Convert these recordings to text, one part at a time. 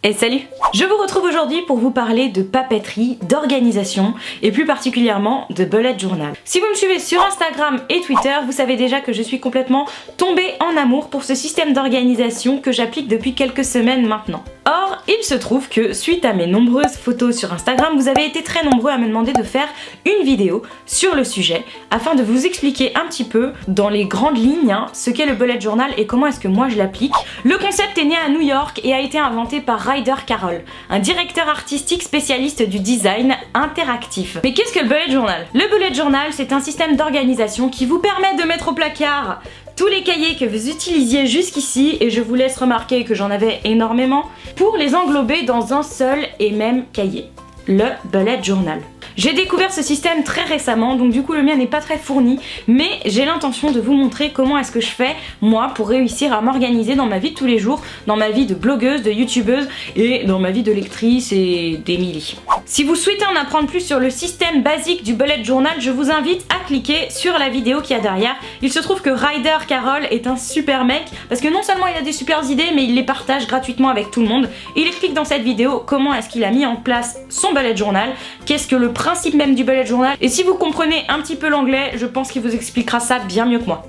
Et salut! Je vous retrouve aujourd'hui pour vous parler de papeterie, d'organisation et plus particulièrement de bullet journal. Si vous me suivez sur Instagram et Twitter, vous savez déjà que je suis complètement tombée en amour pour ce système d'organisation que j'applique depuis quelques semaines maintenant. Or, il se trouve que suite à mes nombreuses photos sur Instagram, vous avez été très nombreux à me demander de faire une vidéo sur le sujet afin de vous expliquer un petit peu dans les grandes lignes ce qu'est le bullet journal et comment est-ce que moi je l'applique. Le concept est né à New York et a été inventé par Ryder Carroll, un directeur artistique spécialiste du design interactif. Mais qu'est-ce que le bullet journal? Le bullet journal, c'est un système d'organisation qui vous permet de mettre au placard tous les cahiers que vous utilisiez jusqu'ici, et je vous laisse remarquer que j'en avais énormément, pour les englober dans un seul et même cahier, le bullet journal. J'ai découvert ce système très récemment, donc du coup le mien n'est pas très fourni, mais j'ai l'intention de vous montrer comment est-ce que je fais, moi, pour réussir à m'organiser dans ma vie de tous les jours, dans ma vie de blogueuse, de youtubeuse, et dans ma vie de lectrice et d'Emily. Si vous souhaitez en apprendre plus sur le système basique du bullet journal, je vous invite à cliquer sur la vidéo qu'il y a derrière. Il se trouve que Ryder Carroll est un super mec, parce que non seulement il a des super idées, mais il les partage gratuitement avec tout le monde. Il explique dans cette vidéo comment est-ce qu'il a mis en place son bullet journal, qu'est-ce que le principe même du bullet journal, et si vous comprenez un petit peu l'anglais, je pense qu'il vous expliquera ça bien mieux que moi.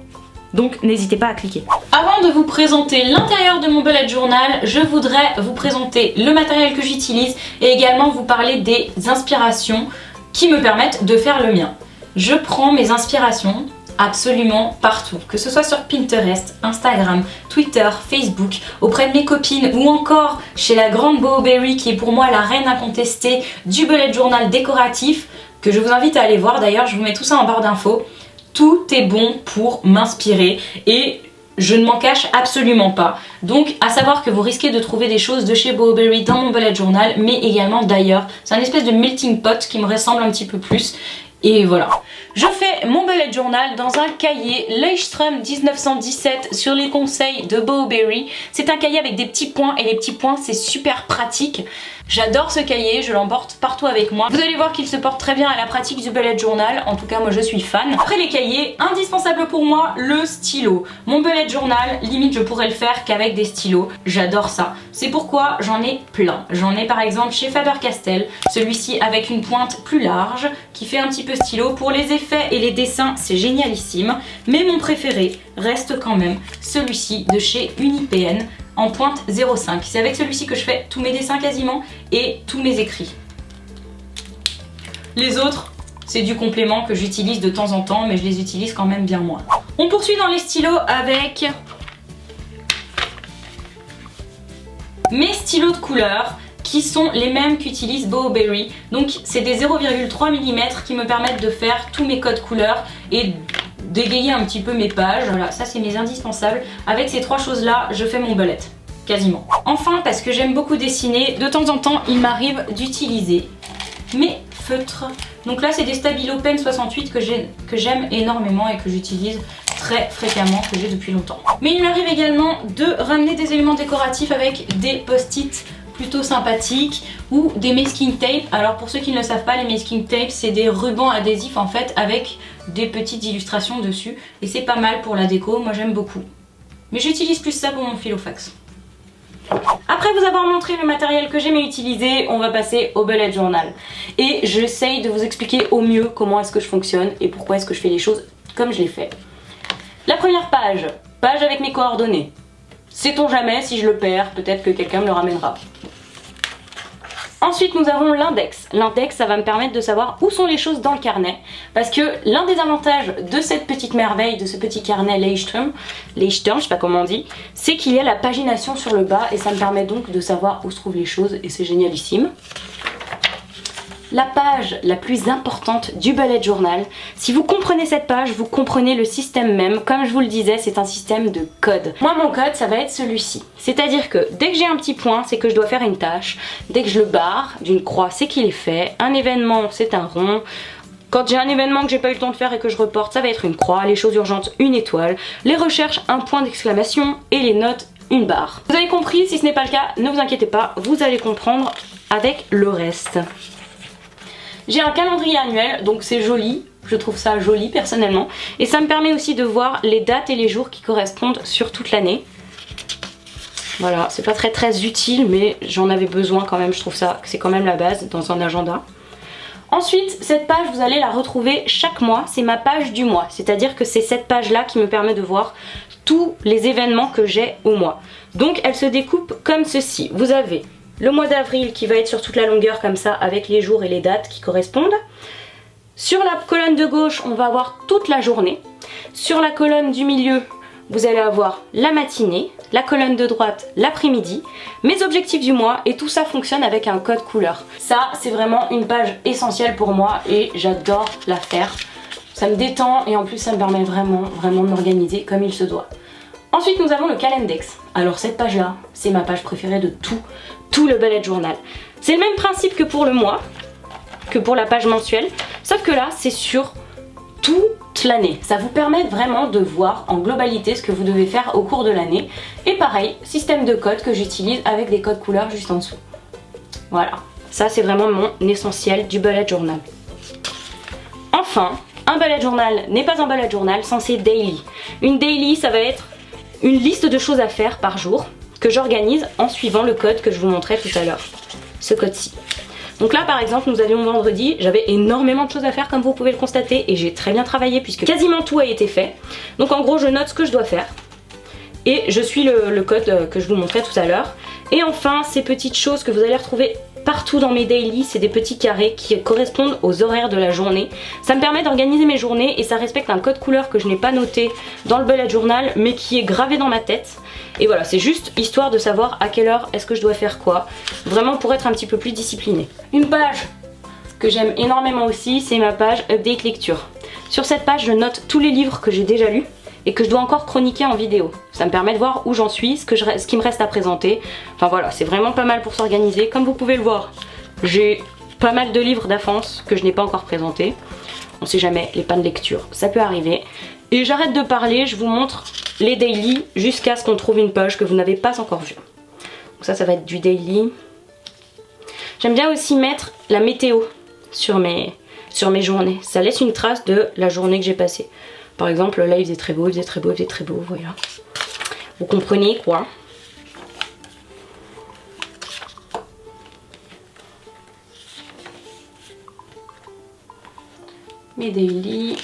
Donc n'hésitez pas à cliquer. Avant de vous présenter l'intérieur de mon bullet journal, je voudrais vous présenter le matériel que j'utilise et également vous parler des inspirations qui me permettent de faire le mien. Je prends mes inspirations absolument partout, que ce soit sur Pinterest, Instagram, Twitter, Facebook, auprès de mes copines ou encore chez la grande Bowberry qui est pour moi la reine incontestée du bullet journal décoratif, que je vous invite à aller voir. D'ailleurs, je vous mets tout ça en barre d'infos. Tout est bon pour m'inspirer et je ne m'en cache absolument pas. Donc à savoir que vous risquez de trouver des choses de chez Bowberry dans mon bullet journal, mais également d'ailleurs. C'est un espèce de melting pot qui me ressemble un petit peu plus. Et voilà. Je fais mon bullet journal dans un cahier Leuchtturm 1917 sur les conseils de Bowberry. C'est un cahier avec des petits points et les petits points c'est super pratique. J'adore ce cahier, je l'emporte partout avec moi. Vous allez voir qu'il se porte très bien à la pratique du bullet journal, en tout cas moi je suis fan. Après les cahiers, indispensable pour moi, le stylo. Mon bullet journal, limite je pourrais le faire qu'avec des stylos, j'adore ça. C'est pourquoi j'en ai plein. J'en ai par exemple chez Faber-Castell, celui-ci avec une pointe plus large, qui fait un petit peu stylo. Pour les effets et les dessins, c'est génialissime. Mais mon préféré reste quand même celui-ci de chez Unipen, en pointe 0,5. C'est avec celui-ci que je fais tous mes dessins quasiment et tous mes écrits. Les autres, c'est du complément que j'utilise de temps en temps, mais je les utilise quand même bien moins. On poursuit dans les stylos avec mes stylos de couleur qui sont les mêmes qu'utilise Bowberry. Donc c'est des 0,3 mm qui me permettent de faire tous mes codes couleurs et dégayer un petit peu mes pages. Voilà, ça c'est mes indispensables. Avec ces trois choses là, je fais mon bullet, quasiment. Enfin, parce que j'aime beaucoup dessiner, de temps en temps il m'arrive d'utiliser mes feutres. Donc là c'est des Stabilo Pen 68 que j'aime énormément et que j'utilise très fréquemment, que j'ai depuis longtemps. Mais il m'arrive également de ramener des éléments décoratifs avec des post-it plutôt sympathiques ou des masking tape. Alors pour ceux qui ne le savent pas, les masking tape c'est des rubans adhésifs en fait avec des petites illustrations dessus et c'est pas mal pour la déco, moi j'aime beaucoup. Mais j'utilise plus ça pour mon filofax. Après vous avoir montré le matériel que j'aime utiliser, on va passer au bullet journal. Et j'essaye de vous expliquer au mieux comment est-ce que je fonctionne et pourquoi est-ce que je fais les choses comme je les fais. La première page, page avec mes coordonnées. Sait-on jamais, si je le perds, peut-être que quelqu'un me le ramènera. Ensuite nous avons l'index. L'index ça va me permettre de savoir où sont les choses dans le carnet, parce que l'un des avantages de cette petite merveille, de ce petit carnet Leuchtturm, je sais pas comment on dit, c'est qu'il y a la pagination sur le bas et ça me permet donc de savoir où se trouvent les choses et c'est génialissime. La page la plus importante du bullet journal. Si vous comprenez cette page, vous comprenez le système même. Comme je vous le disais, c'est un système de code. Moi, mon code, ça va être celui-ci. C'est-à-dire que dès que j'ai un petit point, c'est que je dois faire une tâche. Dès que je le barre d'une croix, c'est qu'il est fait. Un événement, c'est un rond. Quand j'ai un événement que j'ai pas eu le temps de faire et que je reporte, ça va être une croix. Les choses urgentes, une étoile. Les recherches, un point d'exclamation. Et les notes, une barre. Vous avez compris? Si ce n'est pas le cas, ne vous inquiétez pas. Vous allez comprendre avec le reste. J'ai un calendrier annuel, donc c'est joli, je trouve ça joli personnellement. Et ça me permet aussi de voir les dates et les jours qui correspondent sur toute l'année. Voilà, c'est pas très utile, mais j'en avais besoin quand même. Je trouve ça, c'est quand même la base dans un agenda. Ensuite, cette page, vous allez la retrouver chaque mois. C'est ma page du mois. C'est-à-dire que c'est cette page-là qui me permet de voir tous les événements que j'ai au mois. Donc, elle se découpe comme ceci. Vous avez le mois d'avril qui va être sur toute la longueur comme ça, avec les jours et les dates qui correspondent. Sur la colonne de gauche, on va avoir toute la journée. Sur la colonne du milieu, vous allez avoir la matinée, la colonne de droite, l'après-midi, mes objectifs du mois, et tout ça fonctionne avec un code couleur. Ça, c'est vraiment une page essentielle pour moi et j'adore la faire. Ça me détend et en plus ça me permet vraiment de m'organiser comme il se doit. Ensuite, nous avons le Calendex. Alors cette page-là, c'est ma page préférée de tout le bullet journal. C'est le même principe que pour le mois, que pour la page mensuelle, sauf que là, c'est sur toute l'année. Ça vous permet vraiment de voir en globalité ce que vous devez faire au cours de l'année. Et pareil, système de code que j'utilise avec des codes couleurs juste en dessous. Voilà, ça c'est vraiment mon essentiel du bullet journal. Enfin, un bullet journal n'est pas un bullet journal sans ses daily. Une daily, ça va être une liste de choses à faire par jour que j'organise en suivant le code que je vous montrais tout à l'heure. Ce code-ci. Donc là par exemple nous avions vendredi, j'avais énormément de choses à faire comme vous pouvez le constater et j'ai très bien travaillé puisque quasiment tout a été fait. Donc en gros je note ce que je dois faire et je suis le code que je vous montrais tout à l'heure. Et enfin ces petites choses que vous allez retrouver partout dans mes daily, c'est des petits carrés qui correspondent aux horaires de la journée. Ça me permet d'organiser mes journées et ça respecte un code couleur que je n'ai pas noté dans le bullet journal mais qui est gravé dans ma tête. Et voilà, c'est juste histoire de savoir à quelle heure est-ce que je dois faire quoi, vraiment pour être un petit peu plus disciplinée. Une page que j'aime énormément aussi, c'est ma page Update Lecture. Sur cette page, je note tous les livres que j'ai déjà lus et que je dois encore chroniquer en vidéo. Ça me permet de voir où j'en suis, ce qui me reste à présenter. Enfin voilà, c'est vraiment pas mal pour s'organiser. Comme vous pouvez le voir, j'ai pas mal de livres d'avance que je n'ai pas encore présentés. On sait jamais, les pannes de lecture, ça peut arriver. Et j'arrête de parler, je vous montre les daily jusqu'à ce qu'on trouve une page que vous n'avez pas encore vue. Donc ça va être du daily. J'aime bien aussi mettre la météo sur mes journées. Ça laisse une trace de la journée que j'ai passée. Par exemple, là il faisait très beau, il faisait très beau, il faisait très beau, voilà. Vous comprenez quoi? Mes daily.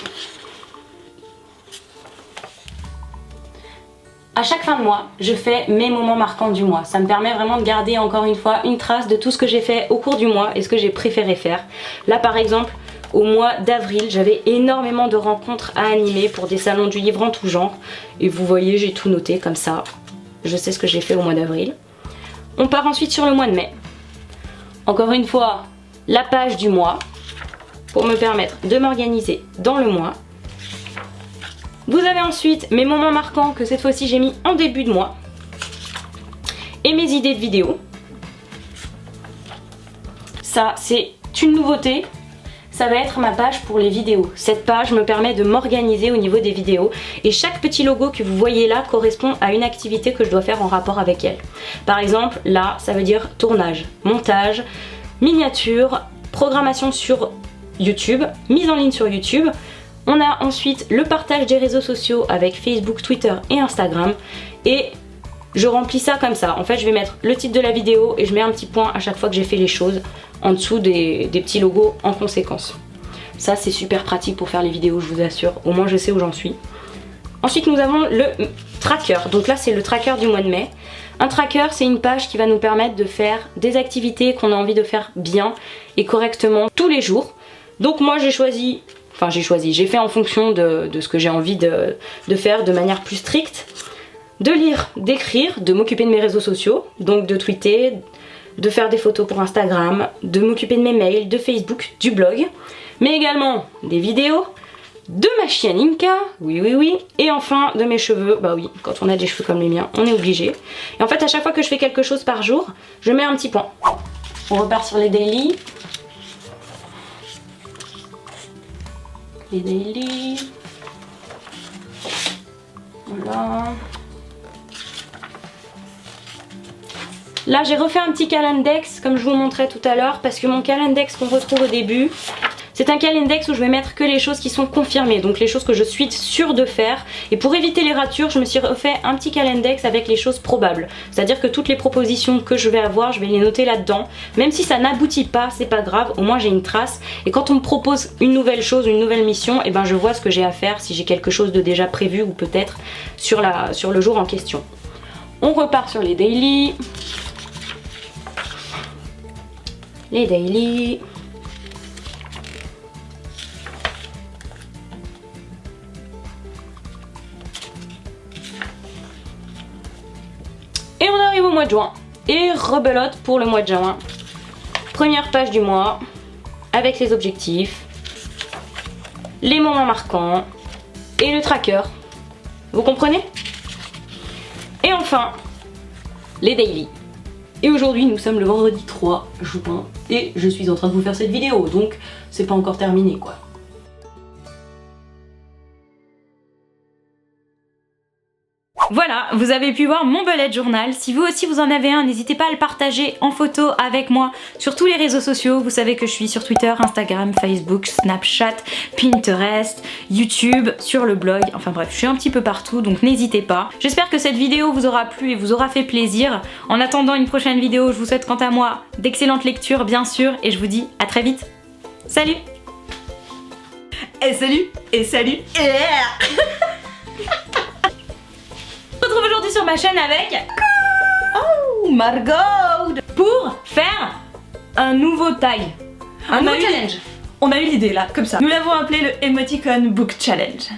À chaque fin de mois, je fais mes moments marquants du mois. Ça me permet vraiment de garder encore une fois une trace de tout ce que j'ai fait au cours du mois et ce que j'ai préféré faire. Là par exemple, au mois d'avril, j'avais énormément de rencontres à animer pour des salons du livre en tout genre. Et vous voyez, j'ai tout noté comme ça. Je sais ce que j'ai fait au mois d'avril. On part ensuite sur le mois de mai. Encore une fois, la page du mois pour me permettre de m'organiser dans le mois. Vous avez ensuite mes moments marquants que cette fois-ci j'ai mis en début de mois. Et mes idées de vidéos. Ça, c'est une nouveauté. Ça va être ma page pour les vidéos. Cette page me permet de m'organiser au niveau des vidéos. Et chaque petit logo que vous voyez là correspond à une activité que je dois faire en rapport avec elle. Par exemple, là, ça veut dire tournage, montage, miniature, programmation sur YouTube, mise en ligne sur YouTube. On a ensuite le partage des réseaux sociaux avec Facebook, Twitter et Instagram. Et je remplis ça comme ça. En fait, je vais mettre le titre de la vidéo et je mets un petit point à chaque fois que j'ai fait les choses en dessous des petits logos en conséquence. Ça, c'est super pratique pour faire les vidéos, je vous assure. Au moins, je sais où j'en suis. Ensuite, nous avons le tracker. Donc là, c'est le tracker du mois de mai. Un tracker, c'est une page qui va nous permettre de faire des activités qu'on a envie de faire bien et correctement tous les jours. Donc moi, j'ai fait en fonction de ce que j'ai envie de faire de manière plus stricte. De lire, d'écrire, de m'occuper de mes réseaux sociaux, donc de tweeter, de faire des photos pour Instagram, de m'occuper de mes mails, de Facebook, du blog, mais également des vidéos, de ma chienne Inca, oui, et enfin de mes cheveux, bah oui, quand on a des cheveux comme les miens, on est obligé. Et en fait, à chaque fois que je fais quelque chose par jour, je mets un petit point. On repart sur les daily. Les daily. Voilà. Là j'ai refait un petit calendex comme je vous montrais tout à l'heure parce que mon calendex qu'on retrouve au début, C'est un calendex où je vais mettre que les choses qui sont confirmées, donc les choses que je suis sûre de faire. Et pour éviter les ratures, je me suis refait un petit calendex avec les choses probables. C'est-à-dire que toutes les propositions que je vais avoir, je vais les noter là-dedans. Même si ça n'aboutit pas, c'est pas grave, au moins j'ai une trace. Et quand on me propose une nouvelle chose, une nouvelle mission, et ben je vois ce que j'ai à faire, si j'ai quelque chose de déjà prévu ou peut-être sur le jour en question. On repart sur les daily. Les daily. Et on arrive au mois de juin. Et rebelote pour le mois de juin. Première page du mois, avec les objectifs, les moments marquants et le tracker. Vous comprenez? Et enfin, les daily. Et aujourd'hui, nous sommes le vendredi 3 juin et je suis en train de vous faire cette vidéo, donc c'est pas encore terminé quoi. Voilà, vous avez pu voir mon bullet journal. Si vous aussi vous en avez un, n'hésitez pas à le partager en photo avec moi sur tous les réseaux sociaux. Vous savez que je suis sur Twitter, Instagram, Facebook, Snapchat, Pinterest, YouTube, sur le blog. Enfin bref, je suis un petit peu partout, donc n'hésitez pas. J'espère que cette vidéo vous aura plu et vous aura fait plaisir. En attendant une prochaine vidéo, je vous souhaite quant à moi d'excellentes lectures bien sûr et je vous dis à très vite. Salut! Et salut! Et salut! Aujourd'hui sur ma chaîne avec Oh, Margot! pour faire un nouveau tag, Un nouveau challenge. On a eu l'idée là, comme ça. Nous l'avons appelé le Emoticon Book Challenge.